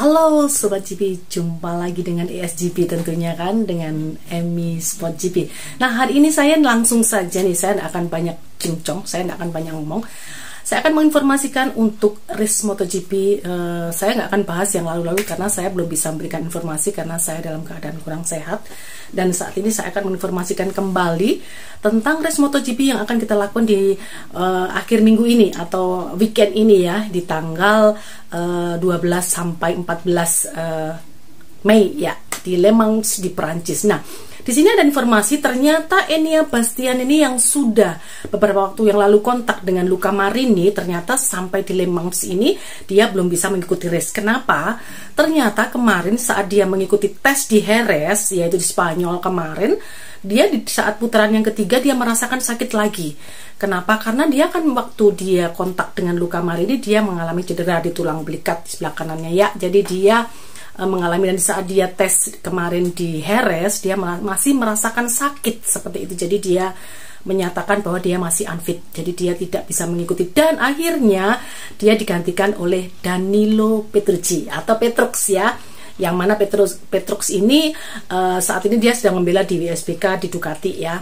Halo Sobat GP, jumpa lagi dengan ESGP tentunya kan, dengan Emmy Sport GP. Nah hari ini saya langsung saja nih, saya tidak akan banyak cincong, saya tidak akan banyak ngomong. Saya akan menginformasikan untuk race MotoGP. Saya nggak akan bahas yang lalu-lalu karena saya belum bisa memberikan informasi karena saya dalam keadaan kurang sehat. Dan saat ini saya akan menginformasikan kembali tentang race MotoGP yang akan kita lakukan di akhir minggu ini atau weekend ini ya, di tanggal 12 sampai 14 Mei ya, di Le Mans di Perancis. Nah, di sini ada informasi ternyata Enea Bastian ini yang sudah beberapa waktu yang lalu kontak dengan Luca Marini, ternyata sampai di Le Mans ini dia belum bisa mengikuti race. Kenapa? Ternyata kemarin saat dia mengikuti tes di Jerez, yaitu di Spanyol kemarin, dia di saat putaran yang ketiga dia merasakan sakit lagi. Kenapa? Karena dia kan waktu dia kontak dengan Luca Marini dia mengalami cedera di tulang belikat di sebelah kanannya ya. Jadi dia mengalami, dan saat dia tes kemarin di Jerez dia masih merasakan sakit seperti itu. Jadi dia menyatakan bahwa dia masih unfit, jadi dia tidak bisa mengikuti, dan akhirnya dia digantikan oleh Danilo Petrucci atau Petrux ya, yang mana Petrux ini saat ini dia sedang membela di WSBK di Ducati ya.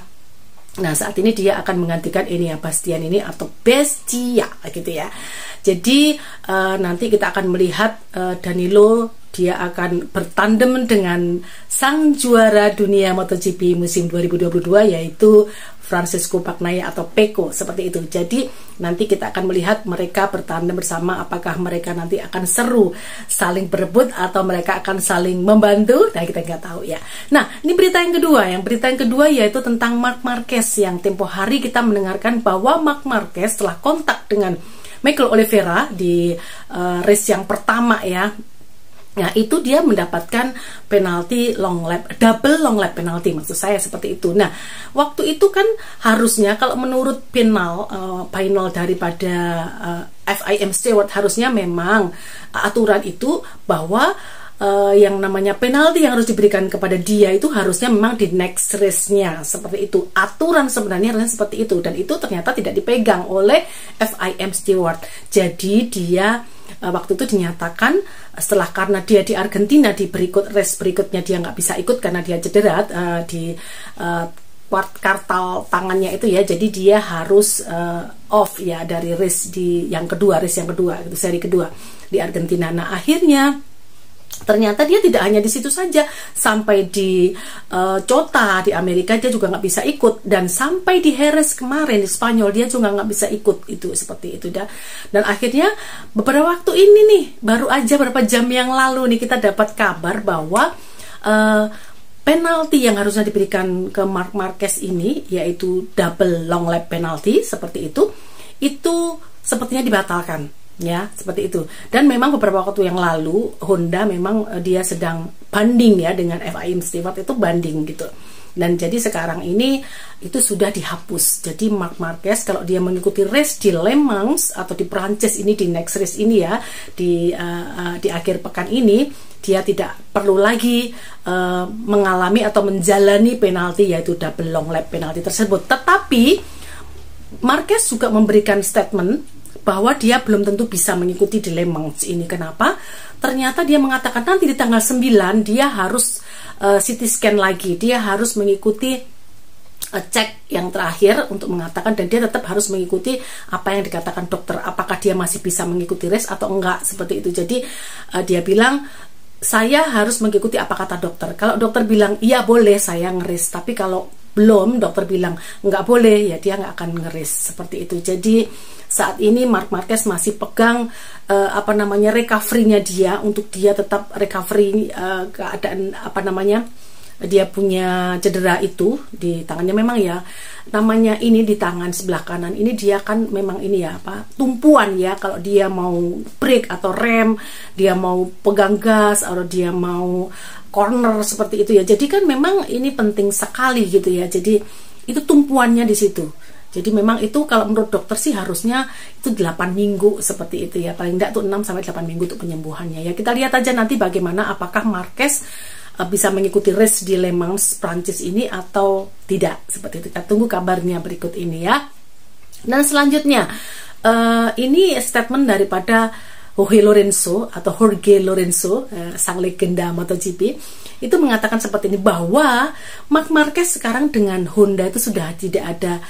Nah saat ini dia akan menggantikan Enea Bastian ini atau Bestia gitu ya. Jadi nanti kita akan melihat Danilo, dia akan bertandem dengan sang juara dunia MotoGP musim 2022 yaitu Francesco Bagnaia atau Pecco seperti itu. Jadi nanti kita akan melihat mereka bertandem bersama, apakah mereka nanti akan seru saling berebut atau mereka akan saling membantu. Nah kita nggak tahu ya. Nah ini berita yang kedua. Berita yang kedua yaitu tentang Marc Marquez, yang tempo hari kita mendengarkan bahwa Marc Marquez telah kontak dengan Michael Oliveira di race yang pertama ya. Nah itu dia mendapatkan penalti long lap, double long lap penalti maksud saya seperti itu. Nah waktu itu kan harusnya kalau menurut final daripada FIM Stewart, harusnya memang aturan itu bahwa yang namanya penalti yang harus diberikan kepada dia itu harusnya memang di next race-nya seperti itu. Aturan sebenarnya harusnya seperti itu, dan itu ternyata tidak dipegang oleh FIM Stewart. Jadi dia waktu itu dinyatakan setelah, karena dia di Argentina di race berikutnya dia nggak bisa ikut karena dia cedera di kartal tangannya itu ya, jadi dia harus off ya dari race yang kedua itu seri kedua di Argentina. Nah akhirnya ternyata dia tidak hanya di situ saja, sampai di Cota di Amerika dia juga nggak bisa ikut, dan sampai di Jerez kemarin di Spanyol dia juga nggak bisa ikut, itu seperti itu dah. Dan akhirnya beberapa waktu ini nih, baru aja beberapa jam yang lalu nih kita dapat kabar bahwa penalti yang harusnya diberikan ke Marc Marquez ini, yaitu double long lap penalti seperti itu sepertinya dibatalkan. Ya seperti itu. Dan memang beberapa waktu yang lalu Honda memang dia sedang banding ya dengan FIM Stewart, itu banding gitu. Dan jadi sekarang ini itu sudah dihapus. Jadi Marc Marquez kalau dia mengikuti race di Le Mans atau di Prancis ini, di next race ini ya, di akhir pekan ini, dia tidak perlu lagi mengalami atau menjalani penalti yaitu double long lap penalti tersebut. Tetapi Marquez juga memberikan statement bahwa dia belum tentu bisa mengikuti di Le Mans ini. Kenapa? Ternyata dia mengatakan nanti di tanggal 9 dia harus CT scan lagi, dia harus mengikuti cek yang terakhir untuk mengatakan, dan dia tetap harus mengikuti apa yang dikatakan dokter, apakah dia masih bisa mengikuti race atau enggak seperti itu. Jadi dia bilang saya harus mengikuti apa kata dokter. Kalau dokter bilang iya boleh saya nge-race, tapi kalau belum, dokter bilang nggak boleh, ya dia nggak akan nge-race seperti itu. Jadi saat ini Marc Marquez masih pegang recovery-nya dia, untuk dia tetap recovery keadaan dia punya cedera itu di tangannya. Memang ya namanya ini di tangan sebelah kanan ini dia kan memang ini ya tumpuan ya, kalau dia mau brake atau rem, dia mau pegang gas atau dia mau corner seperti itu ya. Jadi kan memang ini penting sekali gitu ya. Jadi itu tumpuannya di situ. Jadi memang itu kalau menurut dokter sih harusnya itu 8 minggu seperti itu ya. Paling enggak tuh 6 sampai 8 minggu untuk penyembuhannya ya. Kita lihat aja nanti bagaimana, apakah Marquez bisa mengikuti race di Le Mans Prancis ini atau tidak. Seperti itu. Kita tunggu kabarnya berikut ini ya. Dan selanjutnya ini statement daripada Jorge Lorenzo, sang legenda MotoGP, itu mengatakan seperti ini, bahwa Marc Marquez sekarang dengan Honda itu sudah tidak ada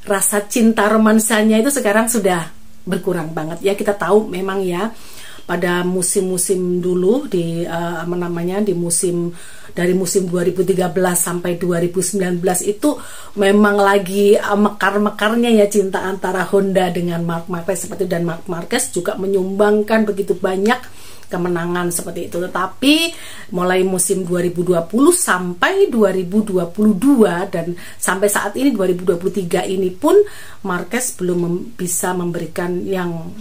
rasa cinta romansanya itu sekarang sudah berkurang banget ya. Kita tahu memang ya, pada musim-musim dulu di musim dari musim 2013 sampai 2019 itu memang lagi mekar-mekarnya ya cinta antara Honda dengan Marc Marquez seperti itu, dan Marc Marquez juga menyumbangkan begitu banyak kemenangan seperti itu. Tetapi mulai musim 2020 sampai 2022 dan sampai saat ini 2023 ini pun Marquez belum bisa memberikan yang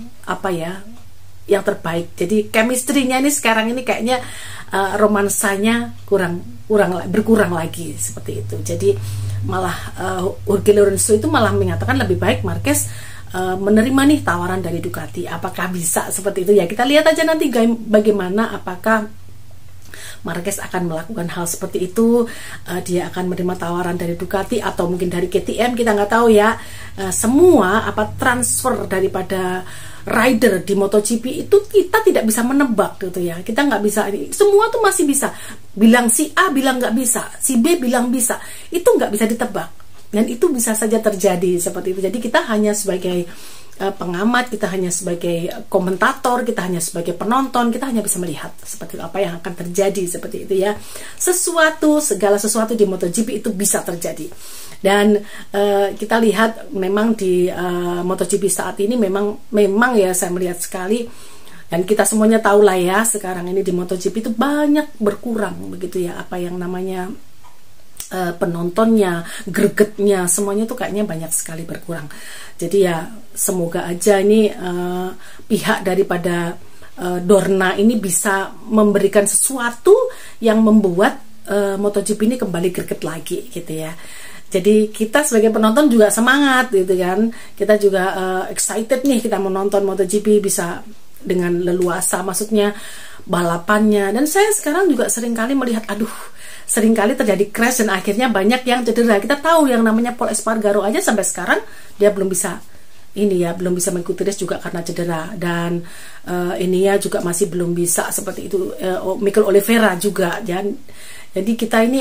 yang terbaik. Jadi chemistry-nya ini sekarang ini kayaknya romansanya berkurang lagi seperti itu. Jadi malah Jorge Lorenzo itu malah mengatakan lebih baik Marquez menerima nih tawaran dari Ducati. Apakah bisa seperti itu ya? Kita lihat aja nanti bagaimana, apakah Marquez akan melakukan hal seperti itu. Dia akan menerima tawaran dari Ducati atau mungkin dari KTM, kita nggak tahu ya. Semua transfer daripada rider di MotoGP itu kita tidak bisa menebak gitu ya. Kita nggak bisa, semua tuh masih bisa bilang si A bilang nggak bisa, si B bilang bisa, itu nggak bisa ditebak, dan itu bisa saja terjadi seperti itu. Jadi kita hanya sebagai pengamat, kita hanya sebagai komentator, kita hanya sebagai penonton, kita hanya bisa melihat seperti apa yang akan terjadi seperti itu ya. Segala sesuatu di MotoGP itu bisa terjadi. Dan kita lihat memang di MotoGP saat ini memang ya, saya melihat sekali, dan kita semuanya tahu lah ya, sekarang ini di MotoGP itu banyak berkurang begitu ya, apa yang namanya penontonnya, gregetnya, semuanya tuh kayaknya banyak sekali berkurang. Jadi ya semoga aja ini pihak daripada Dorna ini bisa memberikan sesuatu yang membuat MotoGP ini kembali greget lagi gitu ya. Jadi kita sebagai penonton juga semangat gitu kan. Kita juga excited nih, kita menonton MotoGP bisa dengan leluasa, maksudnya balapannya. Dan saya sekarang juga seringkali melihat, seringkali terjadi crash dan akhirnya banyak yang cedera. Kita tahu yang namanya Pol Espargaro aja sampai sekarang dia belum bisa mengikuti race juga karena cedera, dan ini ya juga masih belum bisa seperti itu. Mikel Oliveira juga, jadi kita ini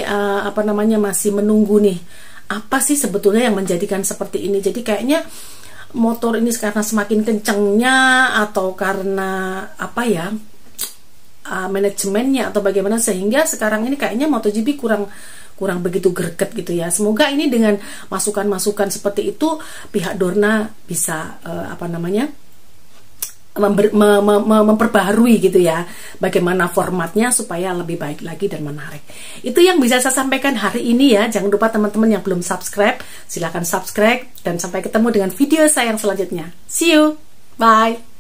masih menunggu nih, apa sih sebetulnya yang menjadikan seperti ini. Jadi kayaknya motor ini karena semakin kencangnya atau karena manajemennya atau bagaimana, sehingga sekarang ini kayaknya MotoGP kurang begitu greget gitu ya. Semoga ini dengan masukan-masukan seperti itu pihak Dorna bisa memperbaharui gitu ya, bagaimana formatnya supaya lebih baik lagi dan menarik. Itu yang bisa saya sampaikan hari ini ya. Jangan lupa teman-teman yang belum subscribe, silahkan subscribe, dan sampai ketemu dengan video saya yang selanjutnya. See you, bye.